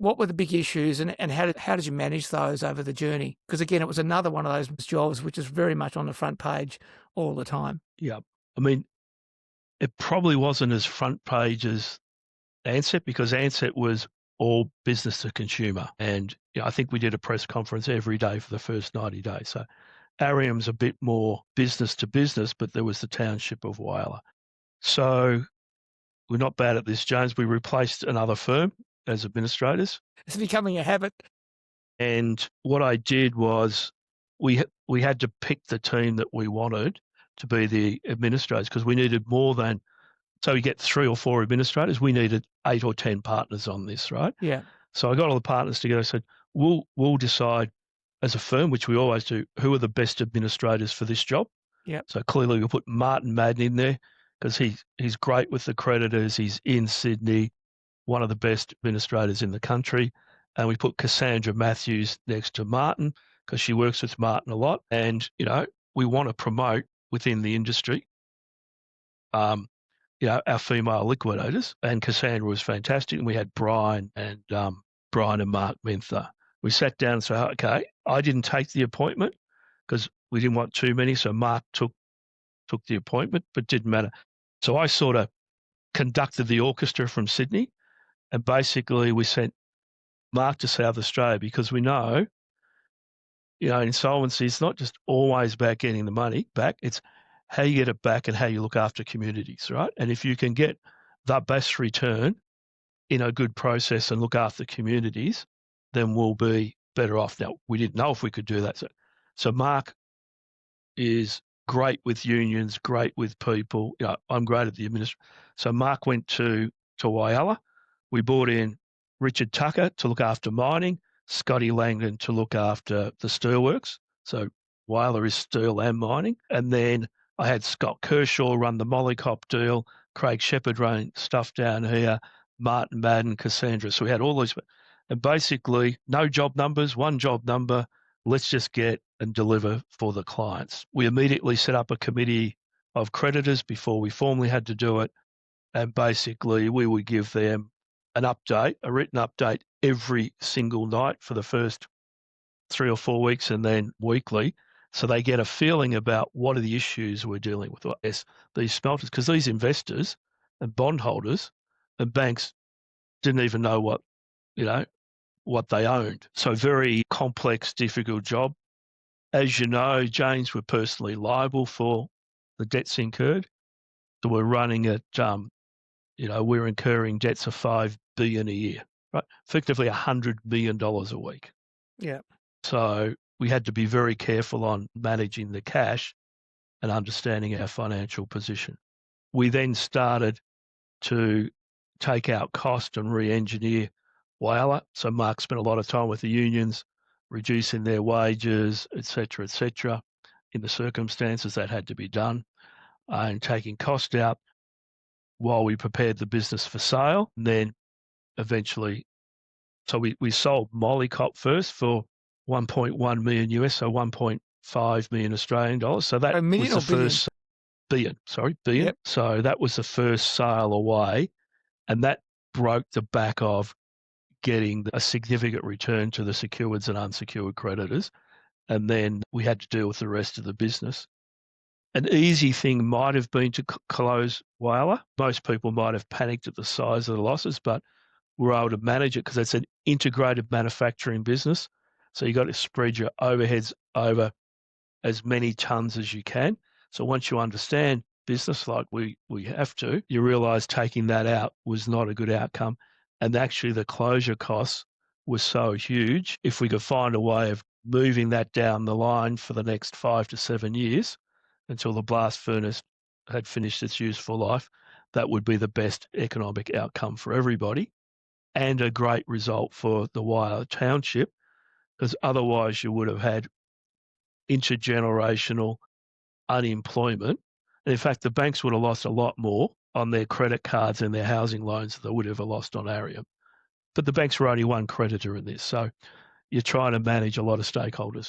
What were the big issues, and how did you manage those over the journey? Because again, it was another one of those jobs which is very much on the front page all the time. Yeah. I mean, it probably wasn't as front page as Ansett, because Ansett was all business to consumer. And I think we did a press conference every day for the first 90 days. So Arrium's a bit more business to business, but there was the township of Whyalla. So we're not bad at this, James. We replaced another firm as administrators. It's becoming a habit. And what I did was we had to pick the team that we wanted to be the administrators, because we needed more than, so we get 3 or 4 administrators. We needed 8 or 10 partners on this, right? Yeah. So I got all the partners together. I said, we'll decide as a firm, which we always do, who are the best administrators for this job. Yeah. So clearly we'll put Martin Madden in there, because he's great with the creditors. He's in Sydney, one of the best administrators in the country. And we put Cassandra Matthews next to Martin, because she works with Martin a lot. And, we want to promote within the industry, our female liquidators. And Cassandra was fantastic. And we had Brian and Mark Minther. We sat down and said, okay, I didn't take the appointment because we didn't want too many. So Mark took the appointment, but didn't matter. So I sort of conducted the orchestra from Sydney, and basically we sent Mark to South Australia, because we know, insolvency is not just always about getting the money back. It's how you get it back and how you look after communities, right? And if you can get the best return in a good process and look after communities, then we'll be better off. Now, we didn't know if we could do that. So Mark is great with unions, great with people. I'm great at the administration. So Mark went to Whyalla. We brought in Richard Tucker to look after mining, Scotty Langdon to look after the steelworks. So Whyalla is steel and mining. And then I had Scott Kershaw run the Mollycop deal, Craig Shepherd running stuff down here, Martin Madden, Cassandra. So we had all these, and basically no job numbers, one job number. Let's just get and deliver for the clients. We immediately set up a committee of creditors before we formally had to do it. And basically we would give them an update, a written update every single night for the first 3 or 4 weeks, and then weekly. So they get a feeling about what are the issues we're dealing with. Yes, these smelters, because these investors and bondholders and banks didn't even know what they owned. So very complex, difficult job. As you know, James, we're personally liable for the debts incurred. So we're running at, we're incurring debts of $5 billion a year, right? Effectively $100 million a week. Yeah. So we had to be very careful on managing the cash and understanding our financial position. We then started to take out cost and re-engineer Whyalla. So Mark spent a lot of time with the unions, reducing their wages, et cetera, in the circumstances that had to be done, and taking cost out while we prepared the business for sale. And then eventually, so we sold Mollycop first for 1.1 million US, so 1.5 million Australian dollars. So that was the first billion. Yep. So that was the first sale away, and that broke the back of getting a significant return to the secured and unsecured creditors. And then we had to deal with the rest of the business. An easy thing might have been to close Whyalla. Most people might have panicked at the size of the losses, but we're able to manage it because it's an integrated manufacturing business. So you got to spread your overheads over as many tons as you can. So once you understand business like we have to, you realize taking that out was not a good outcome. And actually the closure costs were so huge. If we could find a way of moving that down the line for the next 5 to 7 years until the blast furnace had finished its useful life, that would be the best economic outcome for everybody and a great result for the Whyalla township, because otherwise you would have had intergenerational unemployment. And in fact, the banks would have lost a lot more on their credit cards and their housing loans than they would have lost on Arrium. But the banks were only one creditor in this. So you're trying to manage a lot of stakeholders.